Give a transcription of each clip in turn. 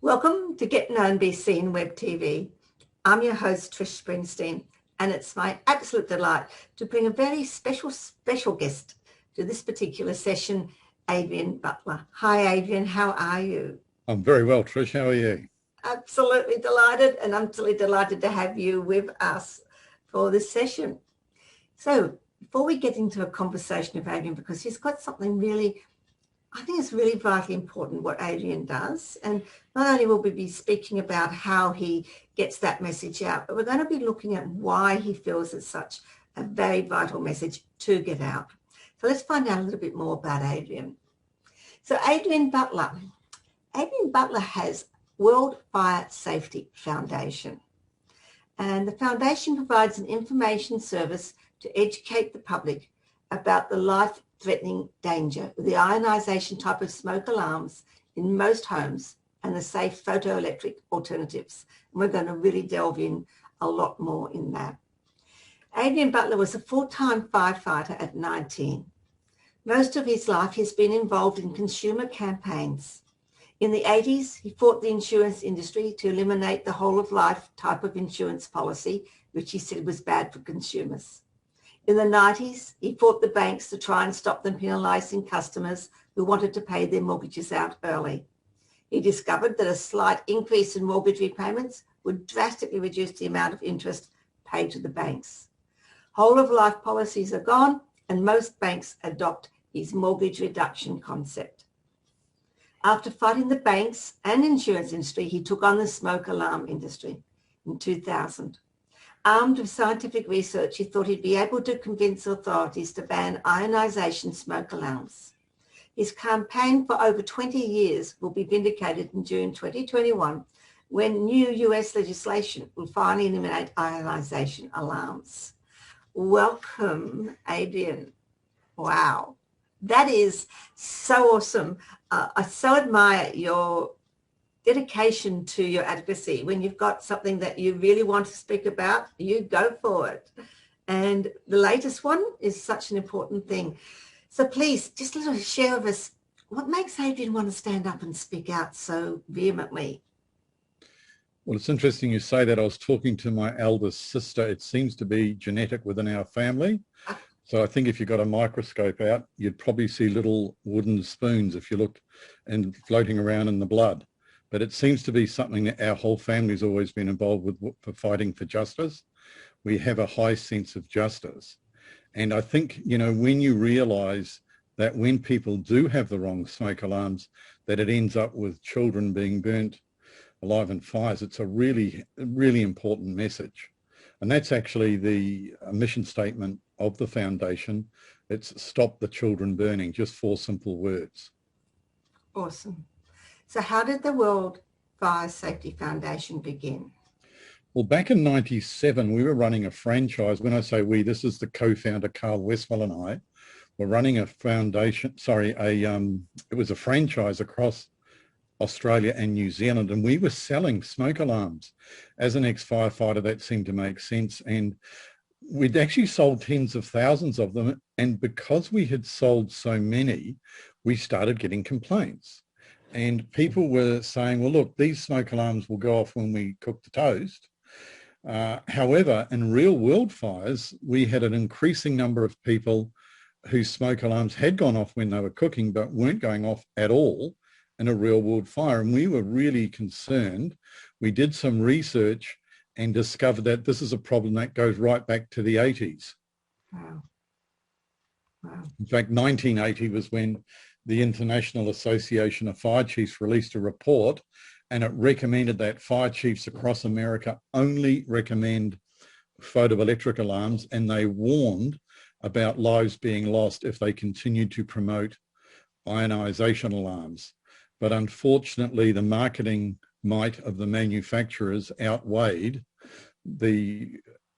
Welcome to Get Known, Be Seen WebTV. I'm your host, Trish Springsteen, and it's my absolute delight to bring a very special guest to this particular session, Adrian Butler. Hi, Adrian. How are you? I'm very well, Trish. How are you? Absolutely delighted, and I'm absolutely delighted to have you with us for this session. So before we get into a conversation with Adrian, because he's got something really, I think it's really vitally important what Adrian does. And not only will we be speaking about how he gets that message out, but we're going to be looking at why he feels it's such a very vital message to get out. So let's find out a little bit more about Adrian. So Adrian Butler has World Fire Safety Foundation. And the foundation provides an information service to educate the public about the life-threatening danger with the ionization type of smoke alarms in most homes and the safe photoelectric alternatives. And we're going to really delve in a lot more in that. Adrian Butler was a full-time firefighter at 19. Most of his life he's been involved in consumer campaigns. In the 80s, he fought the insurance industry to eliminate the whole-of-life type of insurance policy, which he said was bad for consumers. In the 90s, he fought the banks to try and stop them penalising customers who wanted to pay their mortgages out early. He discovered that a slight increase in mortgage repayments would drastically reduce the amount of interest paid to the banks. Whole-of-life policies are gone, and most banks adopt his mortgage reduction concept. After fighting the banks and insurance industry, he took on the smoke alarm industry in 2000. Armed with scientific research, he thought he'd be able to convince authorities to ban ionization smoke alarms. His campaign for over 20 years will be vindicated in June 2021 when new U.S. legislation will finally eliminate ionization alarms. Welcome, Adrian. Wow, that is so awesome. I so admire your dedication to your advocacy. When you've got something that you really want to speak about, you go for it. And the latest one is such an important thing. So please, just a little share with us, what makes Adrian want to stand up and speak out so vehemently? Well, it's interesting you say that. I was talking to my eldest sister. It seems to be genetic within our family. So I think if you got a microscope out, you'd probably see little wooden spoons if you looked and floating around in the blood. But it seems to be something that our whole family's always been involved with for fighting for justice. We have a high sense of justice. And I think, you know, when you realise that when people do have the wrong smoke alarms, that it ends up with children being burnt alive in fires, it's a really important message. And that's actually the mission statement of the foundation. It's stop the children burning, just 4 simple words. Awesome. So how did the World Fire Safety Foundation begin? Well, back in 97, we were running a franchise. When I say we, this is the co-founder, Carl Westwell, and I were running a foundation, it was a franchise across Australia and New Zealand, and we were selling smoke alarms. As an ex-firefighter, that seemed to make sense. And we'd actually sold tens of thousands of them. And because we had sold so many, we started getting complaints. And people were saying, well, look, these smoke alarms will go off when we cook the toast. However, in real world fires, we had an increasing number of people whose smoke alarms had gone off when they were cooking, but weren't going off at all in a real world fire. And we were really concerned. We did some research and discovered that this is a problem that goes right back to the 80s. Wow. In fact, 1980 was when the International Association of Fire Chiefs released a report, and it recommended that fire chiefs across America only recommend photoelectric alarms, and they warned about lives being lost if they continued to promote ionization alarms. But unfortunately, the marketing might of the manufacturers outweighed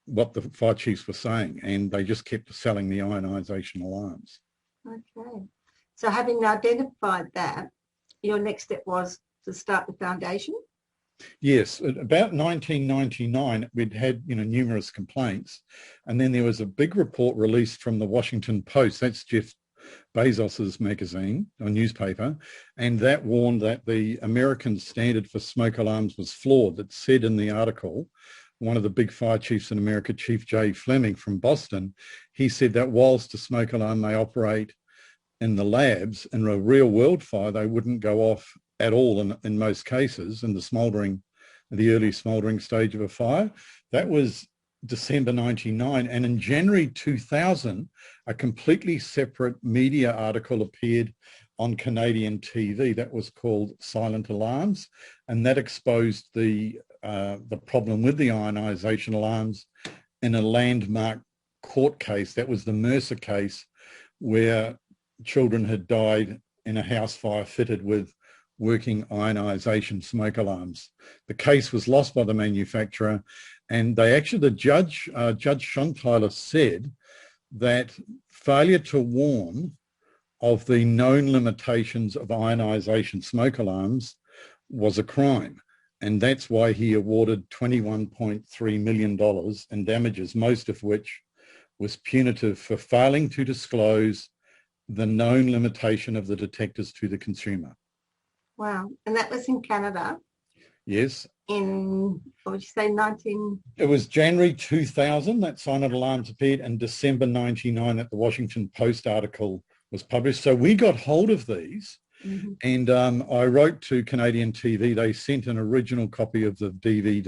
what the fire chiefs were saying, and they just kept selling the ionization alarms. Okay. So having identified that, your next step was to start the foundation? Yes, about 1999, we'd had numerous complaints, and then there was a big report released from the Washington Post. That's Jeff Bezos's magazine or newspaper, and that warned that the American standard for smoke alarms was flawed. It said in the article, one of the big fire chiefs in America, Chief Jay Fleming from Boston, he said that whilst a smoke alarm may operate in the labs, in a real world fire, they wouldn't go off at all in most cases in the early smouldering stage of a fire. That was December 99, and in January 2000, a completely separate media article appeared on Canadian TV that was called Silent Alarms, and that exposed the problem with the ionization alarms in a landmark court case. That was the Mercer case, where children had died in a house fire fitted with working ionization smoke alarms. The case was lost by the manufacturer, and the judge, Judge Schontheiler, said that failure to warn of the known limitations of ionization smoke alarms was a crime. And that's why he awarded $21.3 million in damages, most of which was punitive for failing to disclose the known limitation of the detectors to the consumer. Wow. And that was in Canada? Yes. In, what would you say, 19... It was January 2000 that Silent Alarms appeared, and December 99 that the Washington Post article was published. So we got hold of these, and I wrote to Canadian TV. They sent an original copy of the DVD.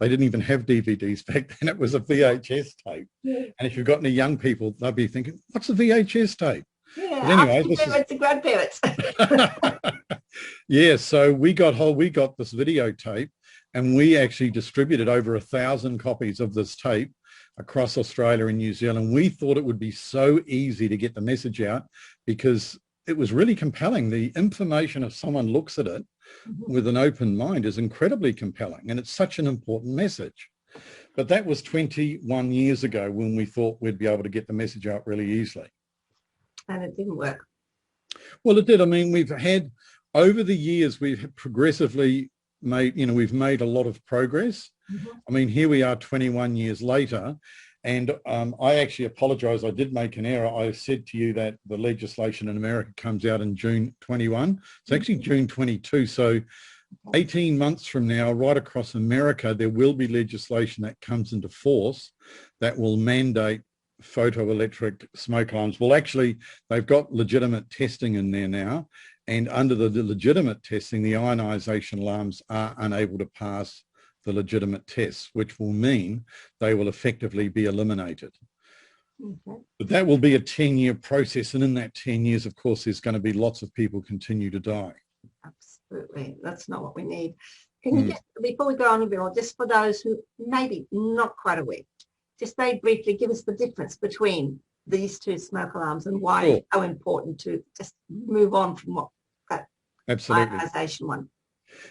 They didn't even have DVDs back then. It was a VHS tape. Yeah. And if you've got any young people, they'll be thinking, what's a VHS tape? Yeah, but anyway, this is the grandparents. Yeah, so we got this videotape, and we actually distributed over 1,000 copies of this tape across Australia and New Zealand. We thought it would be so easy to get the message out because it was really compelling. The information, if someone looks at it with an open mind, is incredibly compelling, and it's such an important message. But that was 21 years ago when we thought we'd be able to get the message out really easily. And it didn't work. Well, it did. I mean, we've had, over the years, we've progressively made, we've made a lot of progress. I mean, here we are 21 years later, and I actually apologize. I did make an error. I said to you that the legislation in America comes out in June 21. It's actually June 22. So 18 months from now, right across America, there will be legislation that comes into force that will mandate photoelectric smoke alarms. Well, actually, they've got legitimate testing in there now, and under the legitimate testing, the ionization alarms are unable to pass the legitimate tests, which will mean they will effectively be eliminated. But that will be a 10-year process, and in that 10 years, of course, there's going to be lots of people continue to die. Absolutely. That's not what we need. Can you just, before we go on a bit more, just for those who maybe not quite aware, just very briefly give us the difference between these two smoke alarms and why it's so important to just move on from what that ionization one.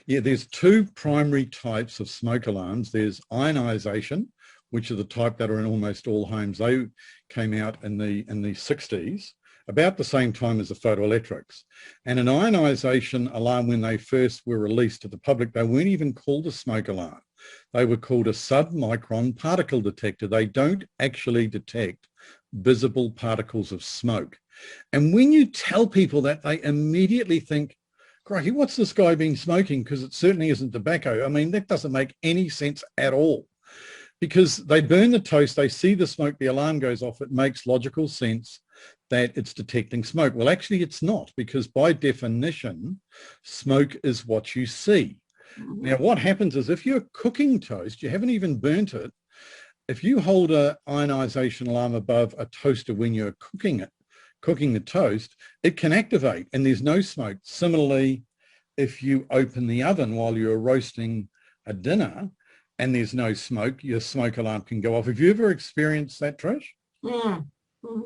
Yeah, there's two primary types of smoke alarms. There's ionization, which are the type that are in almost all homes. They came out in the 60s, about the same time as the photoelectrics. And an ionization alarm, when they first were released to the public, they weren't even called a smoke alarm. They were called a submicron particle detector. They don't actually detect visible particles of smoke. And when you tell people that, they immediately think, crikey, what's this guy been smoking? Because it certainly isn't tobacco. I mean, that doesn't make any sense at all. Because they burn the toast, they see the smoke, the alarm goes off. It makes logical sense that it's detecting smoke. Well, actually, it's not, because by definition, smoke is what you see. Now, what happens is if you're cooking toast, you haven't even burnt it. If you hold an ionization alarm above a toaster when you're cooking the toast, it can activate and there's no smoke. Similarly, if you open the oven while you're roasting a dinner and there's no smoke, your smoke alarm can go off. Have you ever experienced that, Trish? Yeah.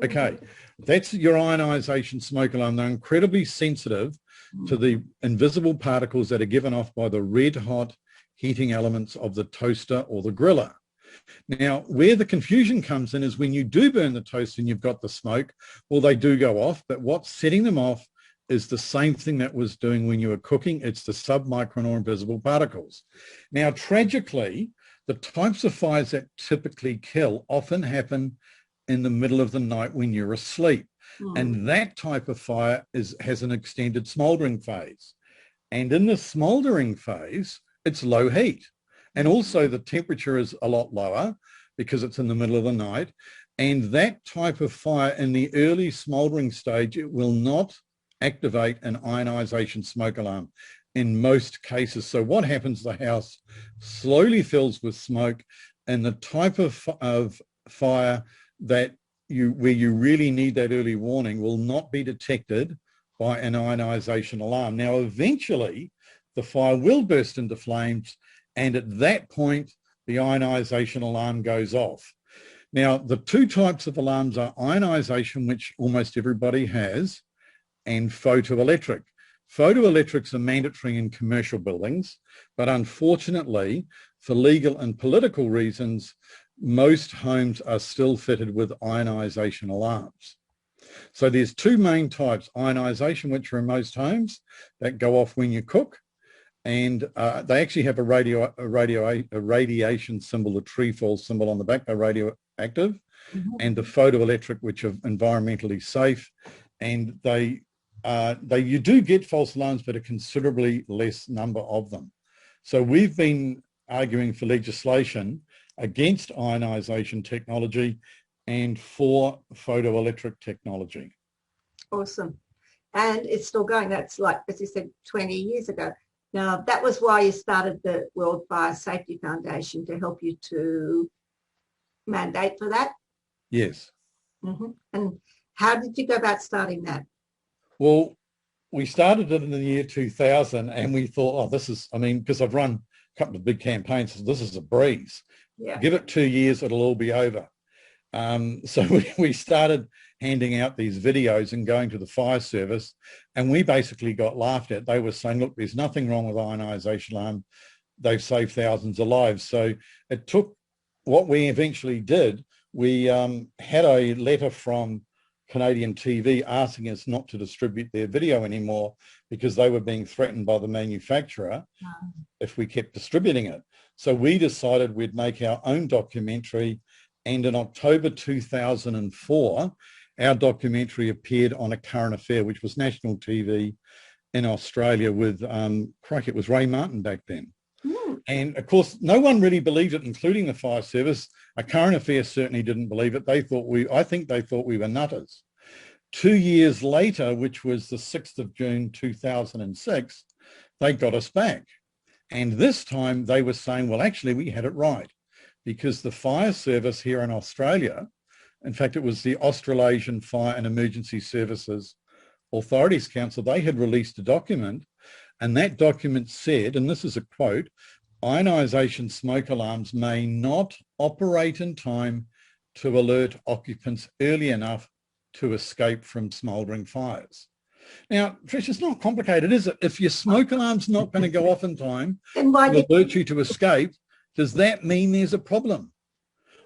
Okay, that's your ionization smoke alarm. They're incredibly sensitive to the invisible particles that are given off by the red hot heating elements of the toaster or the griller. Now, where the confusion comes in is when you do burn the toast and you've got the smoke, well, they do go off, but what's setting them off is the same thing that was doing when you were cooking. It's the submicron or invisible particles. Now, tragically, the types of fires that typically kill often happen in the middle of the night when you're asleep. And that type of fire has an extended smouldering phase. And in the smouldering phase, it's low heat. And also the temperature is a lot lower because it's in the middle of the night. And that type of fire in the early smouldering stage, it will not activate an ionization smoke alarm in most cases. So what happens, the house slowly fills with smoke, and the type of fire that where you really need that early warning will not be detected by an ionization alarm. Now, eventually, the fire will burst into flames, and at that point, the ionization alarm goes off. Now, the two types of alarms are ionization, which almost everybody has, and photoelectric. Photoelectrics are mandatory in commercial buildings, but unfortunately, for legal and political reasons, most homes are still fitted with ionization alarms. So there's two main types: ionization, which are in most homes, that go off when you cook, and they actually have a radiation symbol, a trefoil symbol on the back. They're radioactive. And the photoelectric, which are environmentally safe, and you do get false alarms, but a considerably less number of them. So we've been arguing for legislation against ionization technology and for photoelectric technology. Awesome. And it's still going. That's like, as you said, 20 years ago. Now, that was why you started the World Fire Safety Foundation, to help you to mandate for that? Yes. And how did you go about starting that? Well, we started it in the year 2000, and we thought, oh, this is, I mean, because I've run a couple of big campaigns, so this is a breeze. Yeah. Give it 2 years, it'll all be over. So we started handing out these videos and going to the fire service, and we basically got laughed at. They were saying, look, there's nothing wrong with ionization alarm. They've saved thousands of lives. So it took, what we eventually did, we had a letter from Canadian TV asking us not to distribute their video anymore because they were being threatened by the manufacturer if we kept distributing it. So we decided we'd make our own documentary, and in October 2004, our documentary appeared on A Current Affair, which was national TV in Australia with, crikey, it was Ray Martin back then. And of course, no one really believed it, including the fire service. A Current Affair certainly didn't believe it. I think they thought we were nutters. 2 years later, which was the 6th of June 2006, they got us back. And this time they were saying, well, actually, we had it right, because the fire service here in Australia, in fact, it was the Australasian Fire and Emergency Services Authorities Council, they had released a document, and that document said, and this is a quote, ionization smoke alarms may not operate in time to alert occupants early enough to escape from smouldering fires. Now, Trish, it's not complicated, is it? If your smoke alarm's not going to go off in time to alert you to escape, does that mean there's a problem?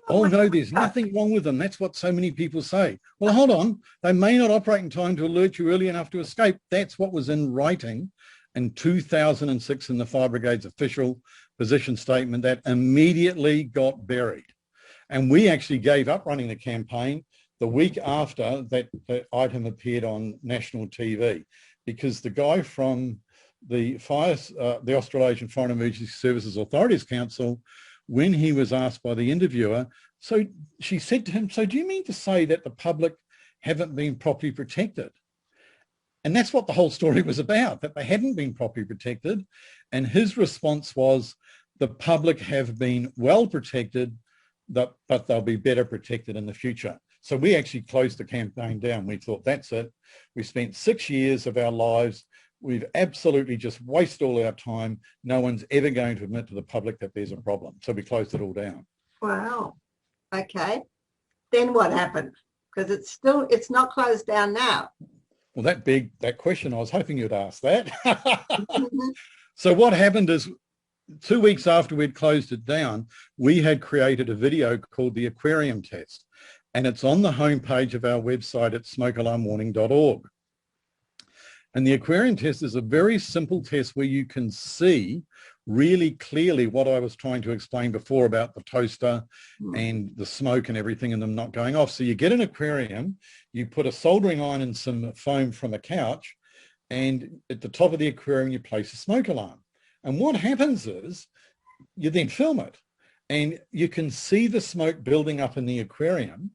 Oh, no, there's nothing wrong with them. That's what so many people say. Well, hold on. They may not operate in time to alert you early enough to escape. That's what was in writing in 2006 in the Fire Brigade's official position statement. That immediately got buried. And we actually gave up running the campaign the week after that item appeared on national TV, because the guy from the Australasian Fire and Emergency Services Authorities Council, when he was asked by the interviewer, so she said to him, so do you mean to say that the public haven't been properly protected? And that's what the whole story was about, that they hadn't been properly protected. And his response was, the public have been well protected, but they'll be better protected in the future. So we actually closed the campaign down. We thought, that's it. We spent 6 years of our lives. We've absolutely just wasted all our time. No one's ever going to admit to the public that there's a problem. So we closed it all down. Wow. Okay. Then what happened? Because it's not closed down now. Well, that question, I was hoping you'd ask that. So what happened is, 2 weeks after we'd closed it down, we had created a video called the Aquarium Test. And it's on the homepage of our website at smokealarmwarning.org. And the Aquarium Test is a very simple test where you can see really clearly what I was trying to explain before about the toaster and the smoke and everything and them not going off. So you get an aquarium, you put a soldering iron and some foam from a couch, and at the top of the aquarium, you place a smoke alarm. And what happens is you then film it, and you can see the smoke building up in the aquarium,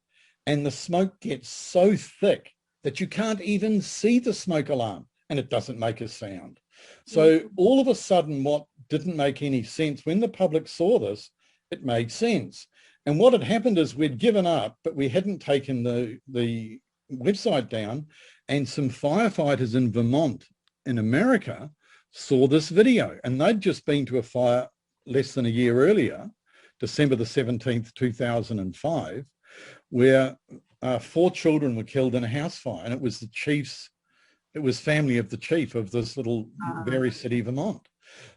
and the smoke gets so thick that you can't even see the smoke alarm, and it doesn't make a sound. So all of a sudden, what didn't make any sense, when the public saw this, it made sense. And what had happened is we'd given up, but we hadn't taken the website down, and some firefighters in Vermont in America saw this video, and they'd just been to a fire less than a year earlier, December the 17th, 2005, where 4 children were killed in a house fire, and it was family of the chief of this little very city, Vermont.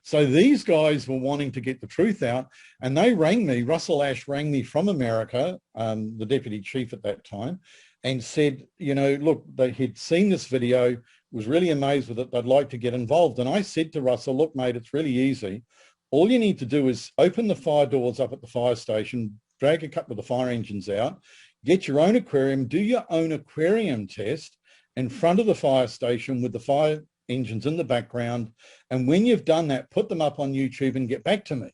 So these guys were wanting to get the truth out, and they rang me. Russell Ash rang me from America, the deputy chief at that time, and said, you know, look, they had seen this video, was really amazed with it, they'd like to get involved. And I said to Russell, look, mate, it's really easy. All you need to do is open the fire doors up at the fire station, drag a couple of the fire engines out, get your own aquarium, do your own aquarium test in front of the fire station with the fire engines in the background. And when you've done that, put them up on YouTube and get back to me.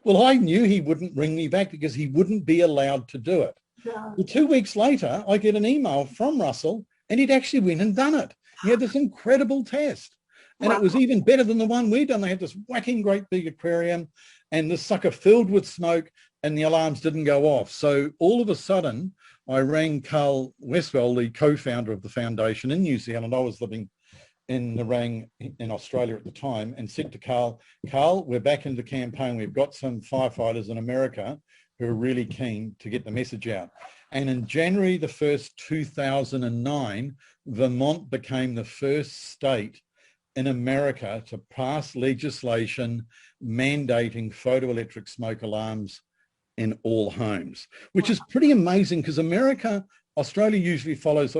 Well, I knew he wouldn't ring me back because he wouldn't be allowed to do it. Yeah. Well, 2 weeks later, I get an email from Russell, and he'd actually went and done it. He had this incredible test, and it was even better than the one we'd done. They had this whacking great big aquarium, and the sucker filled with smoke, and the alarms didn't go off. So all of a sudden, I rang Carl Westwell, the co-founder of the foundation in New Zealand. I was living in Nerang in Australia at the time, and said to Carl, we're back in the campaign. We've got some firefighters in America who are really keen to get the message out. And in January the 1st, 2009, Vermont became the first state in America to pass legislation mandating photoelectric smoke alarms in all homes, which is pretty amazing because Australia usually follows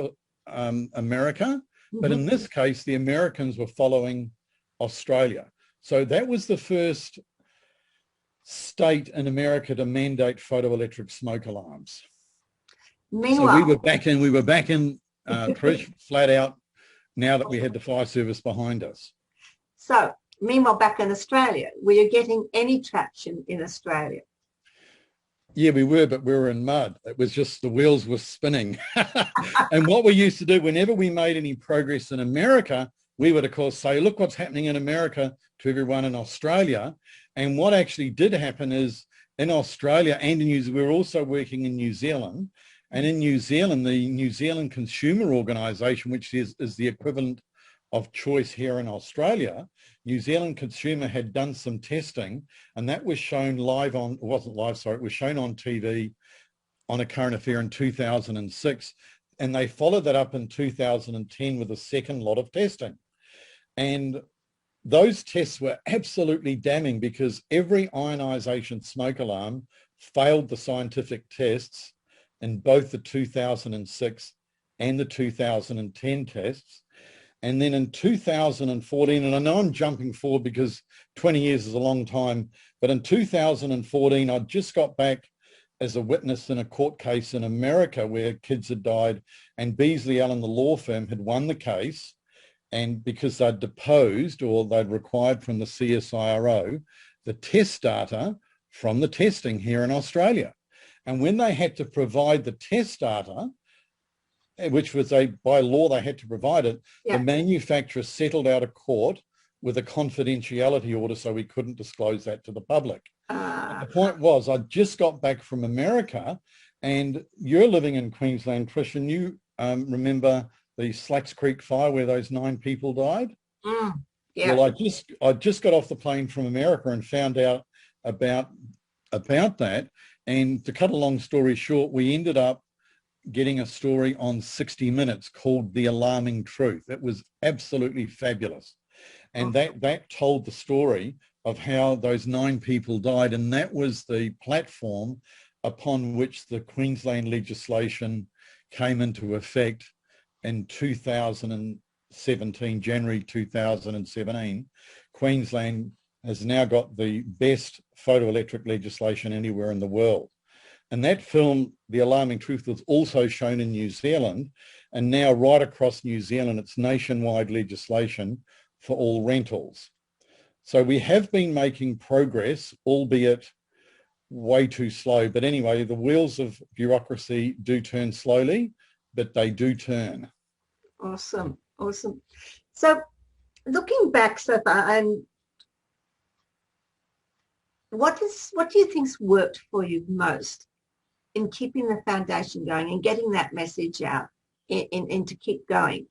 America, but in this case, the Americans were following Australia. So that was the first state in America to mandate photoelectric smoke alarms. Meanwhile, so we were back in Trish, flat out, now that we had the fire service behind us. So meanwhile, back in Australia, were you getting any traction in Australia? Yeah, we were, but we were in mud. It was just the wheels were spinning. And what we used to do whenever we made any progress in America, we would, of course, say, look what's happening in America to everyone in Australia. And what actually did happen is in Australia and in New Zealand, we were also working in New Zealand. And in New Zealand, the New Zealand Consumer Organisation, which is the equivalent of Choice here in Australia, New Zealand Consumer had done some testing, and that was shown live on, it wasn't live, sorry, it was shown on TV on A Current Affair in 2006. And they followed that up in 2010 with a second lot of testing. And those tests were absolutely damning because every ionization smoke alarm failed the scientific tests in both the 2006 and the 2010 tests. And then in 2014, and I know I'm jumping forward because 20 years is a long time, but in 2014, I just got back as a witness in a court case in America where kids had died, and Beasley Allen, the law firm, had won the case. And because they'd deposed, or they'd required from the CSIRO, the test data from the testing here in Australia. And when they had to provide the test data, which was by law they had to provide it, the manufacturer settled out of court with a confidentiality order, so we couldn't disclose that to the public. The point was, I just got back from America, and you're living in Queensland, Trish, and you remember the Slacks Creek fire where those 9 people died? Yeah. Well, I just got off the plane from America and found out about that. And to cut a long story short, we ended up getting a story on 60 Minutes called The Alarming Truth. It was absolutely fabulous. And that told the story of how those 9 people died. And that was the platform upon which the Queensland legislation came into effect in 2017, January 2017. Queensland has now got the best photoelectric legislation anywhere in the world. And that film, The Alarming Truth, was also shown in New Zealand, and now right across New Zealand, it's nationwide legislation for all rentals. So we have been making progress, albeit way too slow. But anyway, the wheels of bureaucracy do turn slowly, but they do turn. Awesome, awesome. So looking back so far, and what do you think's worked for you most in keeping the foundation going and getting that message out and to keep going?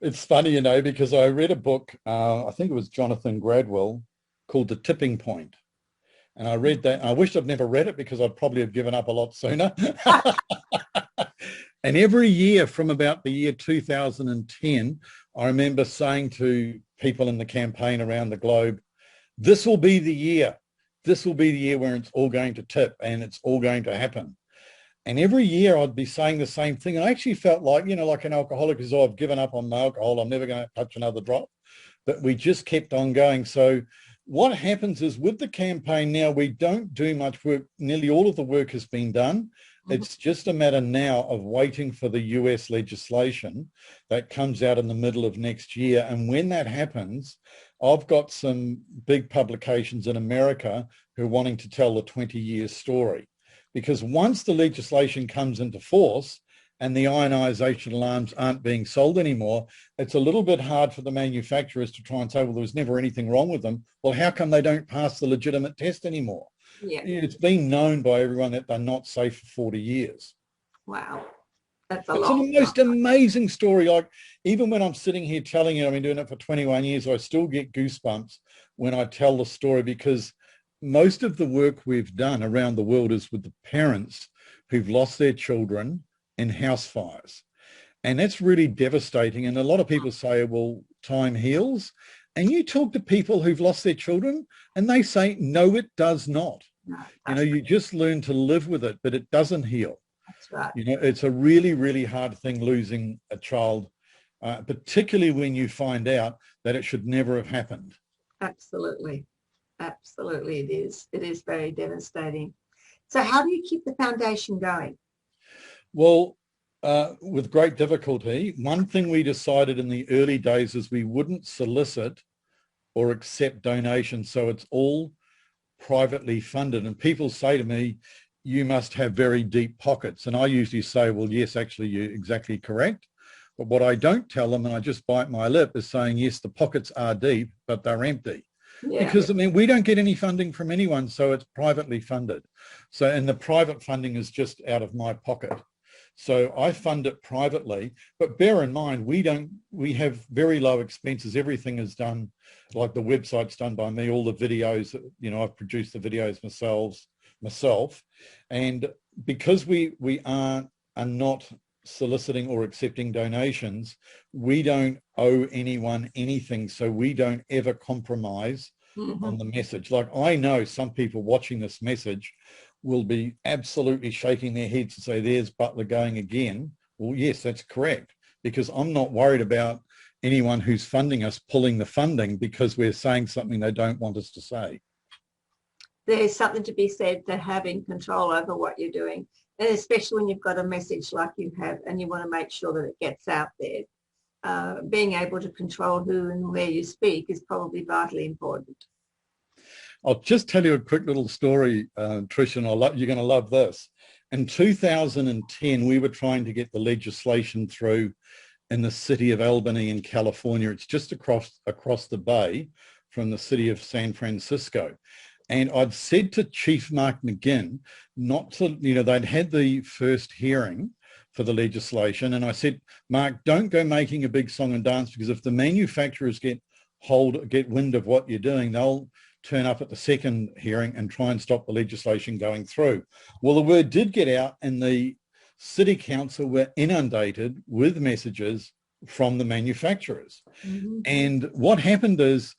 It's funny, you know, because I read a book, I think it was Jonathan Gradwell, called The Tipping Point. And I read that. I wish I'd never read it because I'd probably have given up a lot sooner. And every year from about the year 2010, I remember saying to people in the campaign around the globe, this will be the year. This will be the year where it's all going to tip and it's all going to happen. And every year I'd be saying the same thing. And I actually felt like, you know, like an alcoholic who's, oh, I've given up on my alcohol. I'm never going to touch another drop. But we just kept on going. So what happens is with the campaign now, we don't do much work. Nearly all of the work has been done. It's just a matter now of waiting for the US legislation that comes out in the middle of next year. And when that happens, I've got some big publications in America who are wanting to tell the 20-year story. Because once the legislation comes into force and the ionization alarms aren't being sold anymore, it's a little bit hard for the manufacturers to try and say, well, there was never anything wrong with them. Well, how come they don't pass the legitimate test anymore? Yeah. It's been known by everyone that they're not safe for 40 years. Wow. That's a It's lot. the most amazing story. Like, even when I'm sitting here telling you, I've been doing it for 21 years, I still get goosebumps when I tell the story, because most of the work we've done around the world is with the parents who've lost their children in house fires. And that's really devastating. And a lot of people say, well, time heals. And you talk to people who've lost their children and they say, no, it does not. No, you know, you just learn to live with it, but it doesn't heal. That's right. You know, it's a really, really hard thing losing a child, particularly when you find out that it should never have happened. Absolutely. Absolutely, it is. It is very devastating. So how do you keep the foundation going? Well, with great difficulty. One thing we decided in the early days is we wouldn't solicit or accept donations. So it's all privately funded. And people say to me, you must have very deep pockets. And I usually say, well, yes, actually, you're exactly correct. But what I don't tell them, and I just bite my lip, is saying, yes, the pockets are deep, but they're empty. Yeah. Because, I mean, we don't get any funding from anyone, so it's privately funded. So, and the private funding is just out of my pocket. So I fund it privately, but bear in mind, we have very low expenses. Everything is done, like the website's done by me, all the videos, you know, I've produced the videos myself. And because we are not soliciting or accepting donations, we don't owe anyone anything. So we don't ever compromise on the message. Like, I know some people watching this message will be absolutely shaking their heads and say, there's Butler going again. Well, yes, that's correct, because I'm not worried about anyone who's funding us pulling the funding because we're saying something they don't want us to say. There's something to be said to having control over what you're doing, and especially when you've got a message like you have and you want to make sure that it gets out there. Being able to control who and where you speak is probably vitally important. I'll just tell you a quick little story, Trish, and you're going to love this. In 2010, we were trying to get the legislation through in the city of Albany in California. It's just across the bay from the city of San Francisco. And I'd said to Chief Mark McGinn not to, you know, they'd had the first hearing for the legislation. And I said, Mark, don't go making a big song and dance, because if the manufacturers get wind of what you're doing, they'll turn up at the second hearing and try and stop the legislation going through. Well, the word did get out, and the city council were inundated with messages from the manufacturers. And what happened is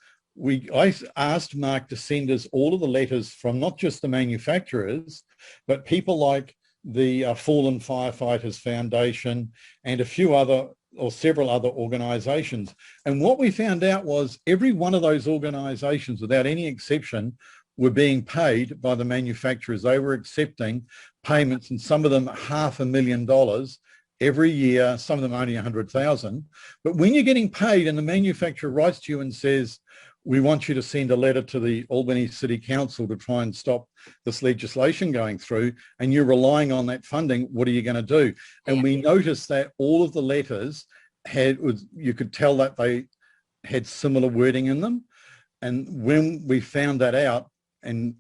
I asked Mark to send us all of the letters from not just the manufacturers, but people like the Fallen Firefighters Foundation and a few other or several other organisations. And what we found out was every one of those organisations, without any exception, were being paid by the manufacturers. They were accepting payments, and some of them $500,000 every year, some of them only 100,000. But when you're getting paid and the manufacturer writes to you and says, we want you to send a letter to the Albany City Council to try and stop this legislation going through, and you're relying on that funding, what are you going to do? And we noticed that all of the letters you could tell that they had similar wording in them. And when we found that out and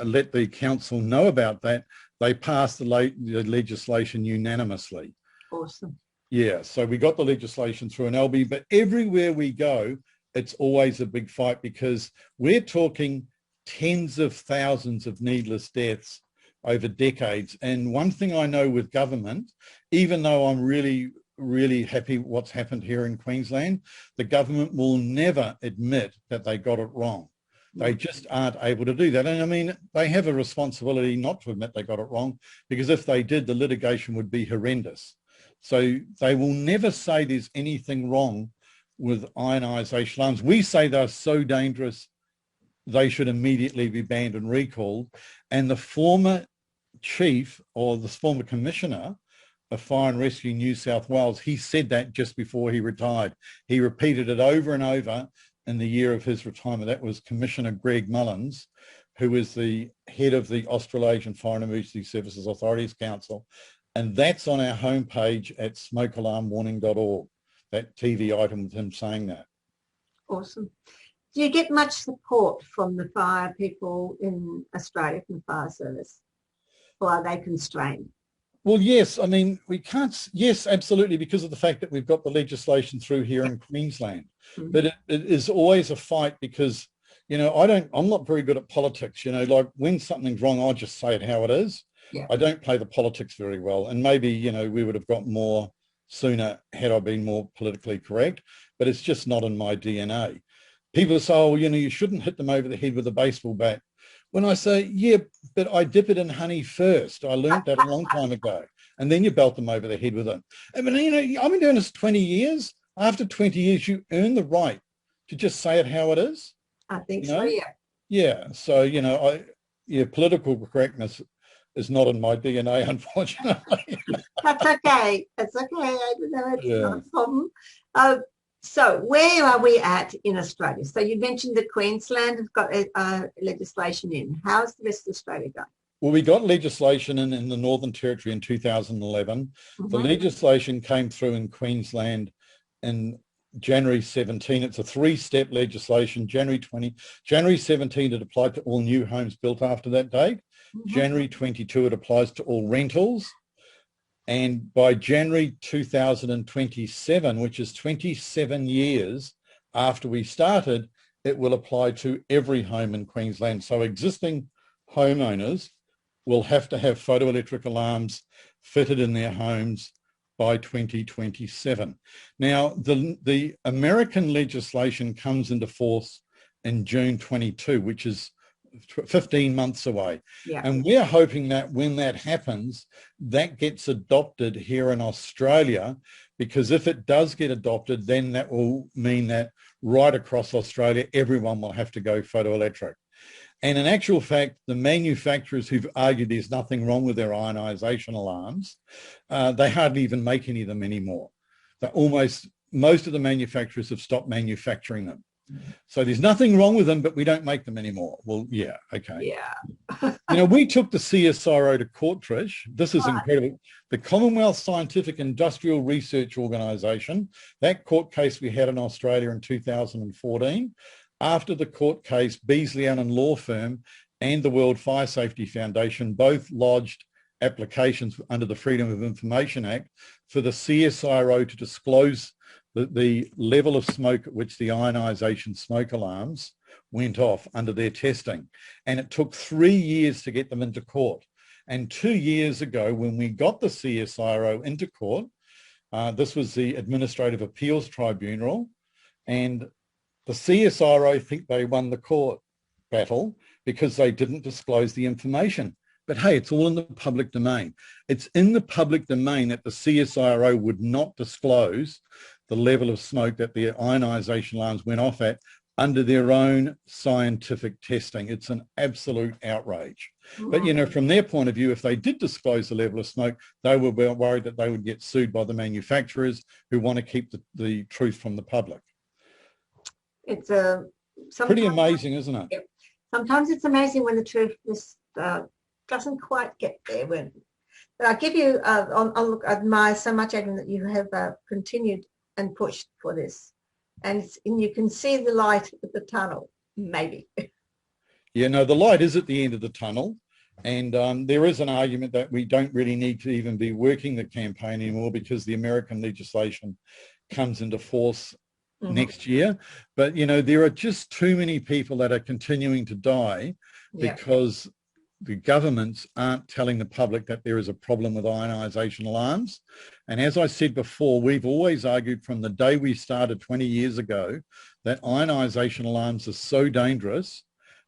let the council know about that, they passed the legislation unanimously. Awesome. Yeah, so we got the legislation through in Albany, but everywhere we go, it's always a big fight, because we're talking tens of thousands of needless deaths over decades. And one thing I know with government, even though I'm really, really happy what's happened here in Queensland, the government will never admit that they got it wrong. They just aren't able to do that. And I mean, they have a responsibility not to admit they got it wrong, because if they did, the litigation would be horrendous. So they will never say there's anything wrong with ionization alarms. We say they're so dangerous, they should immediately be banned and recalled. And the former chief, or the former commissioner of Fire and Rescue New South Wales, he said that just before he retired. He repeated it over and over in the year of his retirement. That was Commissioner Greg Mullins, who is the head of the Australasian Fire and Emergency Services Authorities Council. And that's on our homepage at smokealarmwarning.org, that TV item with him saying that. Awesome. Do you get much support from the fire people in Australia, from the fire service? Or are they constrained? Well, yes. I mean, we can't, yes, absolutely, because of the fact that we've got the legislation through here in Queensland. Mm-hmm. But it is always a fight, because, you know, I'm not very good at politics. You know, like when something's wrong, I'll just say it how it is. Yeah. I don't play the politics very well. And maybe, you know, we would have got more sooner had I been more politically correct, but it's just not in my DNA. People say, oh, you know, you shouldn't hit them over the head with a baseball bat. When I say, yeah, but I dip it in honey first. I learned that a long time ago. And then you belt them over the head with it. I mean, you know, I've been doing this 20 years. After 20 years, you earn the right to just say it how it is. I think so, yeah. Yeah. So, you know, political correctness is not in my DNA, unfortunately. That's okay. That's okay. I don't know. It's not a problem. So where are we at in Australia? So you mentioned that Queensland have got legislation in. How's the rest of Australia going? Well, we got legislation in the Northern Territory in 2011. Mm-hmm. The legislation came through in Queensland in January 17. It's a three-step legislation. January 17, it applied to all new homes built after that date. Mm-hmm. January 22, it applies to all rentals. And by January 2027, which is 27 years after we started, it will apply to every home in Queensland. So existing homeowners will have to have photoelectric alarms fitted in their homes by 2027. Now, the American legislation comes into force in June 22, which is 15 months away. Yeah. And we're hoping that when that happens, that gets adopted here in Australia, because if it does get adopted, then that will mean that right across Australia, everyone will have to go photoelectric. And in actual fact, the manufacturers who've argued there's nothing wrong with their ionization alarms, they hardly even make any of them anymore. Most of the manufacturers have stopped manufacturing them. So there's nothing wrong with them, but we don't make them anymore. Well, yeah, okay. Yeah. You know, we took the CSIRO to court, Trish. This is incredible. The Commonwealth Scientific Industrial Research Organisation, that court case we had in Australia in 2014, after the court case, Beasley Allen Law Firm and the World Fire Safety Foundation both lodged applications under the Freedom of Information Act for the CSIRO to disclose the level of smoke at which the ionization smoke alarms went off under their testing. And it took 3 years to get them into court. And 2 years ago, when we got the CSIRO into court, this was the Administrative Appeals Tribunal, and the CSIRO think they won the court battle because they didn't disclose the information. But hey, it's all in the public domain. It's in the public domain that the CSIRO would not disclose the level of smoke that the ionization alarms went off at under their own scientific testing. It's an absolute outrage. But, you know, from their point of view, if they did disclose the level of smoke, they were worried that they would get sued by the manufacturers who want to keep the truth from the public. It's pretty amazing, isn't it? Yep. Sometimes it's amazing when the truth just doesn't quite get there. But I give you, I admire so much, Adrian, that you have continued and pushed for this. And you can see the light at the tunnel, maybe. Yeah, no, the light is at the end of the tunnel. And there is an argument that we don't really need to even be working the campaign anymore because the American legislation comes into force next year. But, you know, there are just too many people that are continuing to die because the governments aren't telling the public that there is a problem with ionization alarms. And as I said before, we've always argued from the day we started 20 years ago that ionization alarms are so dangerous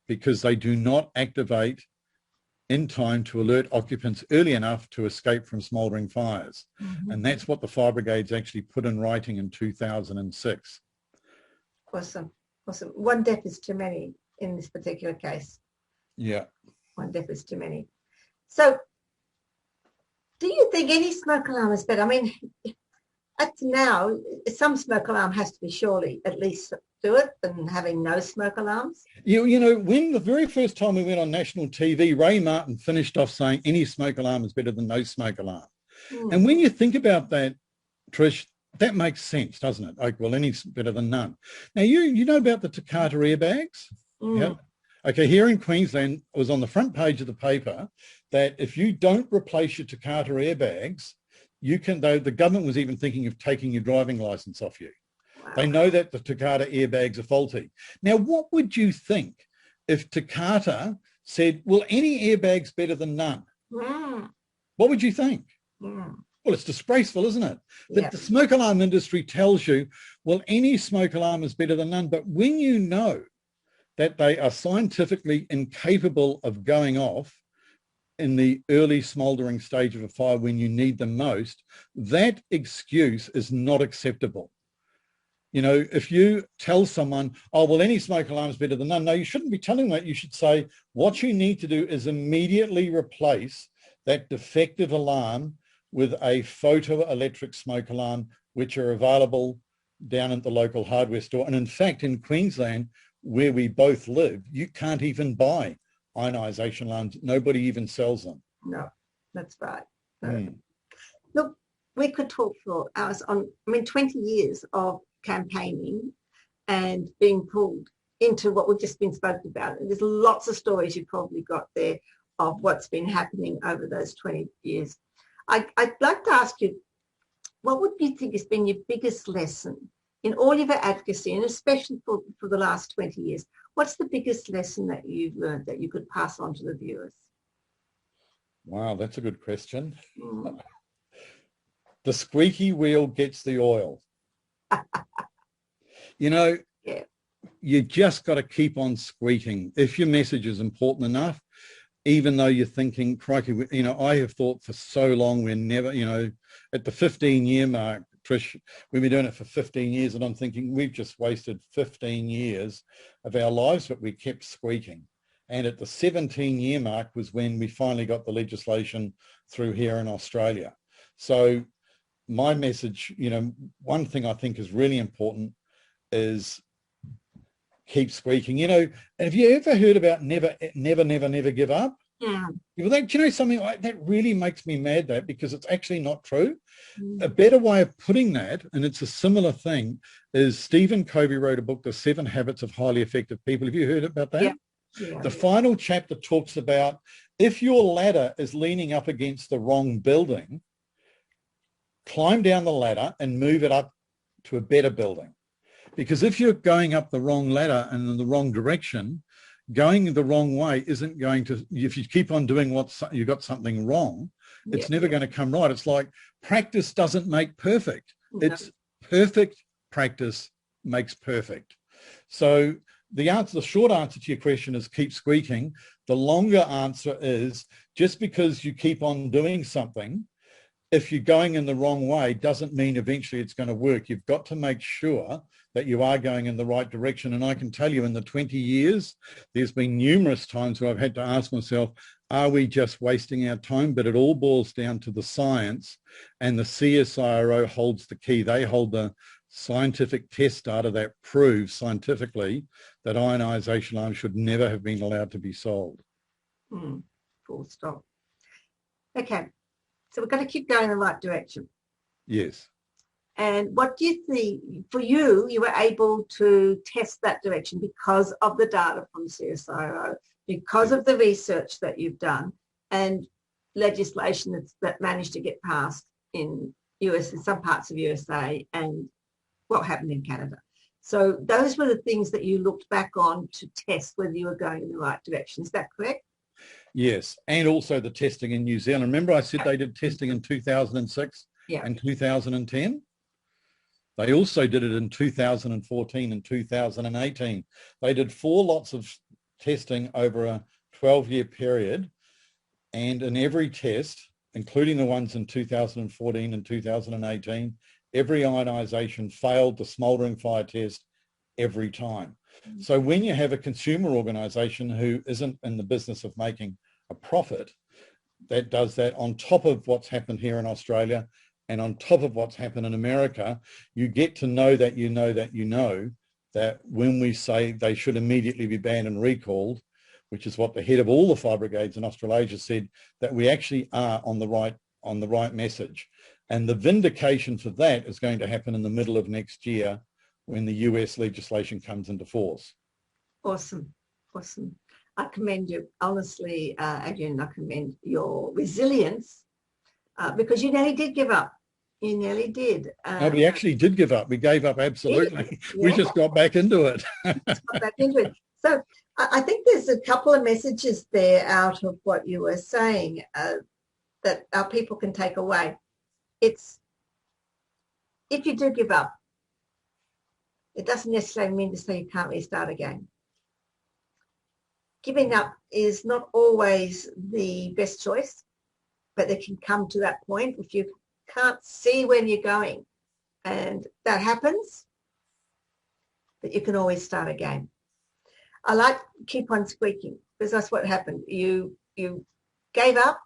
because they do not activate in time to alert occupants early enough to escape from smouldering fires. And that's what the fire brigades actually put in writing in 2006. Awesome. Awesome. One death is too many in this particular case. Yeah. One death is too many. So do you think any smoke alarm is better? I mean, up to now, some smoke alarm has to be surely at least do it than having no smoke alarms. You know, when the very first time we went on national TV, Ray Martin finished off saying any smoke alarm is better than no smoke alarm. And when you think about that, Trish, that makes sense, doesn't it? Like, well, any's better than none. Now, you know about the Takata airbags? Yeah. Okay, here in Queensland, it was on the front page of the paper that if you don't replace your Takata airbags, you can, though the government was even thinking of taking your driving license off you. Wow. They know that the Takata airbags are faulty. Now, what would you think if Takata said, well, any airbag's better than none? What would you think? Well, it's disgraceful, isn't it? That the smoke alarm industry tells you, well, any smoke alarm is better than none. But when you know that they are scientifically incapable of going off in the early smouldering stage of a fire when you need them most, that excuse is not acceptable. You know, if you tell someone, oh, well, any smoke alarm is better than none, no, you shouldn't be telling that. You should say, what you need to do is immediately replace that defective alarm with a photoelectric smoke alarm, which are available down at the local hardware store. And in fact, in Queensland, where we both live, you can't even buy ionization alarms. Nobody even sells them. No, that's right. Look, we could talk for hours on, 20 years of campaigning and being pulled into what we've just been spoken about. And there's lots of stories you've probably got there of what's been happening over those 20 years. I'd like to ask you, what would you think has been your biggest lesson in all of your advocacy, and especially for the last 20 years? What's the biggest lesson that you've learned that you could pass on to the viewers? Wow, that's a good question. The squeaky wheel gets the oil. You know, you just got to keep on squeaking. If your message is important enough, even though you're thinking, crikey, you know, I have thought for so long we're never, you know, at the 15-year mark, Trish, we've been doing it for 15 years, and I'm thinking we've just wasted 15 years of our lives, but we kept squeaking. And at the 17-year mark was when we finally got the legislation through here in Australia. So my message, you know, one thing I think is really important is keep squeaking. You know, have you ever heard about never give up? Yeah. Well, do you know something like that really makes me mad, that, because it's actually not true. A better way of putting that, and it's a similar thing, is Stephen Covey wrote a book, The 7 Habits of Highly Effective People. Have you heard about that? Yeah. The final chapter talks about if your ladder is leaning up against the wrong building, climb down the ladder and move it up to a better building. Because if you're going up the wrong ladder and in the wrong direction, going the wrong way isn't going to, if you keep on doing you got something wrong, it's never going to come right. It's like practice doesn't make perfect. No. It's perfect practice makes perfect. So the short answer to your question is keep squeaking. The longer answer is just because you keep on doing something, if you're going in the wrong way, doesn't mean eventually it's going to work. You've got to make sure that you are going in the right direction. And I can tell you in the 20 years, there's been numerous times where I've had to ask myself, are we just wasting our time? But it all boils down to the science, and the CSIRO holds the key. They hold the scientific test data that proves scientifically that ionization alarms should never have been allowed to be sold. Full stop. Okay, so we're going to keep going in the right direction. Yes. And what do you think, for you, you were able to test that direction because of the data from CSIRO, because of the research that you've done, and legislation that managed to get passed in some parts of USA, and what happened in Canada. So those were the things that you looked back on to test whether you were going in the right direction. Is that correct? Yes, and also the testing in New Zealand. Remember I said they did testing in 2006 and 2010? They also did it in 2014 and 2018. They did 4 lots of testing over a 12-year period, and in every test, including the ones in 2014 and 2018, every ionization failed the Smoldering fire test every time. So when you have a consumer organisation who isn't in the business of making a profit, that does that on top of what's happened here in Australia and on top of what's happened in America, you get to know that you know that you know that when we say they should immediately be banned and recalled, which is what the head of all the fire brigades in Australasia said, that we actually are on the right message. And the vindication for that is going to happen in the middle of next year when the US legislation comes into force. Awesome. Awesome. I commend you, honestly, Adrian, I commend your resilience because you nearly did give up. You nearly did. No, we actually did give up. We gave up, absolutely. We just got back into it. So I think there's a couple of messages there out of what you were saying that our people can take away. It's, if you do give up, it doesn't necessarily mean to say you can't restart again. Giving up is not always the best choice, but it can come to that point if you can't see when you're going. And that happens, but you can always start again. I like keep on squeaking because that's what happened. You gave up,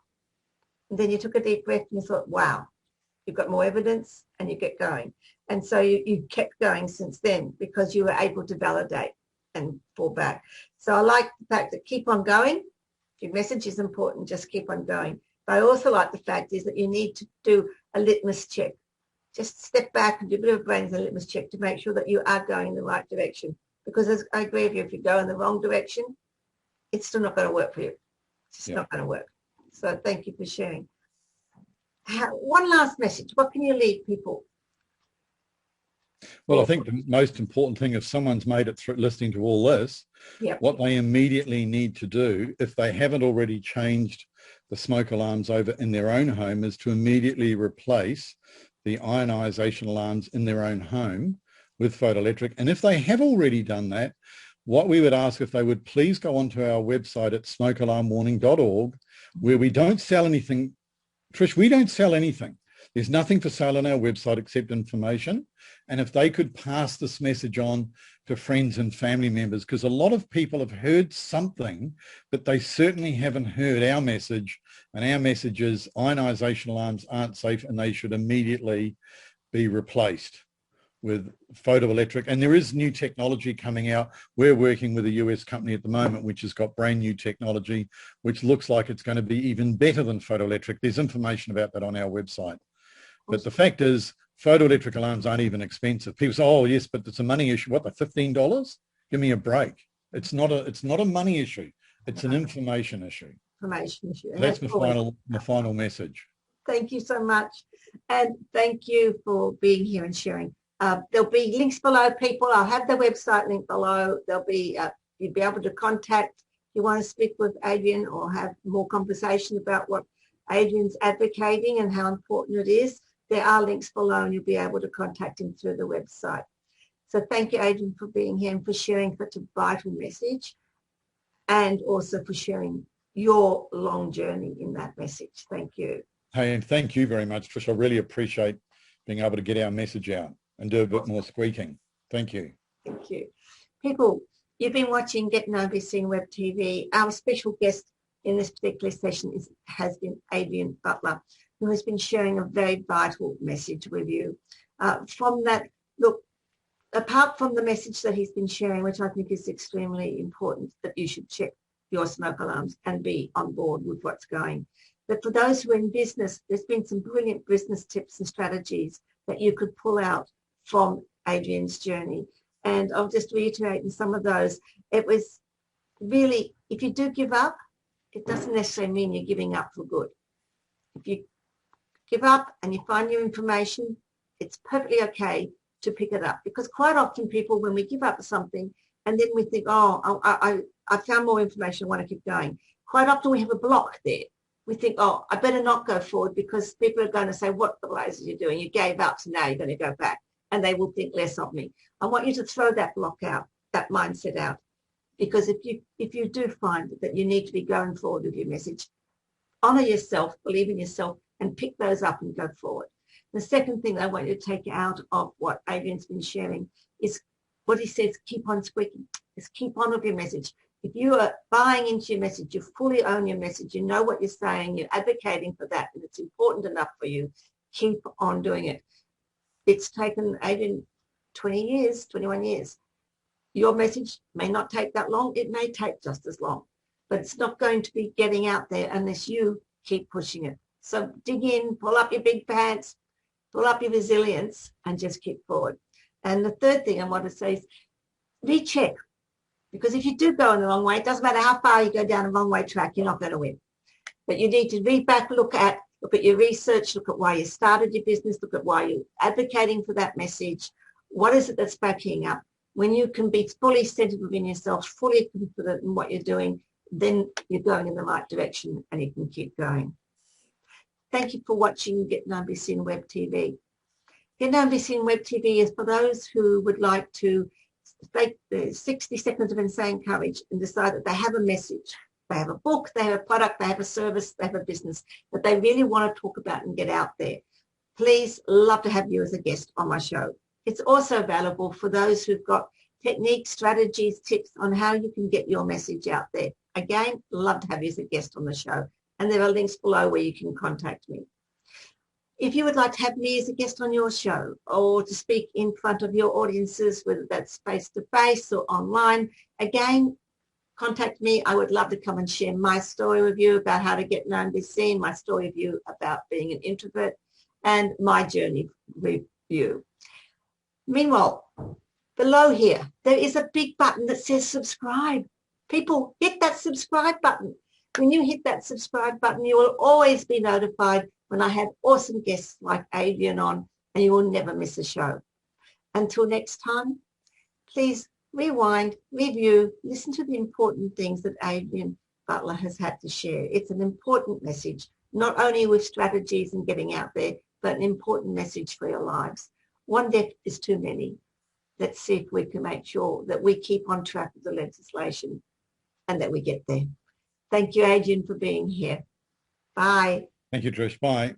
and then you took a deep breath and you thought, wow, you've got more evidence, and you get going. And so you kept going since then because you were able to validate and fall back. So I like the fact that keep on going. Your message is important, just keep on going. But I also like the fact is that you need to do a litmus check. Just step back and do a bit of a brains and litmus check to make sure that you are going in the right direction. Because as I agree with you, if you go in the wrong direction, it's still not going to work for you. It's just not going to work. So thank you for sharing. One last message. What can you leave people? Well, I think the most important thing, if someone's made it through listening to all this, what they immediately need to do, if they haven't already changed the smoke alarms over in their own home, is to immediately replace the ionization alarms in their own home with photoelectric. And if they have already done that, what we would ask if they would please go onto our website at smokealarmwarning.org, where we don't sell anything. Trish, we don't sell anything. There's nothing for sale on our website except information. And if they could pass this message on to friends and family members, because a lot of people have heard something, but they certainly haven't heard our message. And our message is ionization alarms aren't safe and they should immediately be replaced with photoelectric. And there is new technology coming out. We're working with a US company at the moment, which has got brand new technology, which looks like it's going to be even better than photoelectric. There's information about that on our website. But the fact is, photoelectric alarms aren't even expensive. People say, oh, yes, but it's a money issue. What, the $15? Give me a break. It's not a money issue. It's an information issue. Information issue. So that's my final message. Thank you so much. And thank you for being here and sharing. There'll be links below, people. I'll have the website link below. There'll be, you'll be able to contact if you want to speak with Adrian or have more conversation about what Adrian's advocating and how important it is. There are links below and you'll be able to contact him through the website. So thank you, Adrian, for being here and for sharing such a vital message and also for sharing your long journey in that message. Thank you. Hey, and thank you very much, Trish. I really appreciate being able to get our message out and do a bit more squeaking. Thank you. Thank you. People, you've been watching Get Known Be Seen Web TV. Our special guest in this particular session has been Adrian Butler, who has been sharing a very vital message with you. From that, look, apart from the message that he's been sharing, which I think is extremely important, that you should check your smoke alarms and be on board with what's going. But for those who are in business, there's been some brilliant business tips and strategies that you could pull out from Adrian's journey. And I'll just reiterate in some of those. It was really, if you do give up, it doesn't necessarily mean you're giving up for good. If you give up and you find new information, it's perfectly okay to pick it up. Because quite often people, when we give up something and then we think, oh, I found more information, I want to keep going. Quite often we have a block there. We think, oh, I better not go forward because people are going to say, what the blazes are you doing? You gave up, so now you're going to go back. And they will think less of me. I want you to throw that block out, that mindset out. Because if you do find that you need to be going forward with your message, honor yourself, believe in yourself, and pick those up and go forward. The second thing I want you to take out of what Adrian's been sharing is what he says, keep on squeaking. Just keep on with your message. If you are buying into your message, you fully own your message, you know what you're saying, you're advocating for that, and it's important enough for you, keep on doing it. It's taken Adrian 20 years, 21 years. Your message may not take that long. It may take just as long, but it's not going to be getting out there unless you keep pushing it. So dig in, pull up your big pants, pull up your resilience, and just keep forward. And the third thing I want to say is recheck. Because if you do go in the wrong way, it doesn't matter how far you go down a wrong way track, you're not going to win. But you need to read back, look at your research, look at why you started your business, look at why you're advocating for that message. What is it that's backing up? When you can be fully centered within yourself, fully confident in what you're doing, then you're going in the right direction and you can keep going. Thank you for watching Get Known Be Seen Web TV. Get Known Be Seen Web TV is for those who would like to take the 60 seconds of insane courage and decide that they have a message. They have a book, they have a product, they have a service, they have a business that they really want to talk about and get out there. Please, love to have you as a guest on my show. It's also available for those who've got techniques, strategies, tips on how you can get your message out there. Again, love to have you as a guest on the show. And there are links below where you can contact me. If you would like to have me as a guest on your show or to speak in front of your audiences, whether that's face-to-face or online, again, contact me. I would love to come and share my story with you about how to get known, be seen, my story with you about being an introvert, and my journey with you. Meanwhile, below here, there is a big button that says subscribe. People, hit that subscribe button. When you hit that subscribe button, you will always be notified when I have awesome guests like Adrian on, and you will never miss a show. Until next time, please rewind, review, listen to the important things that Adrian Butler has had to share. It's an important message, not only with strategies and getting out there, but an important message for your lives. One death is too many. Let's see if we can make sure that we keep on track with the legislation and that we get there. Thank you, Adrian, for being here. Bye. Thank you, Trish. Bye.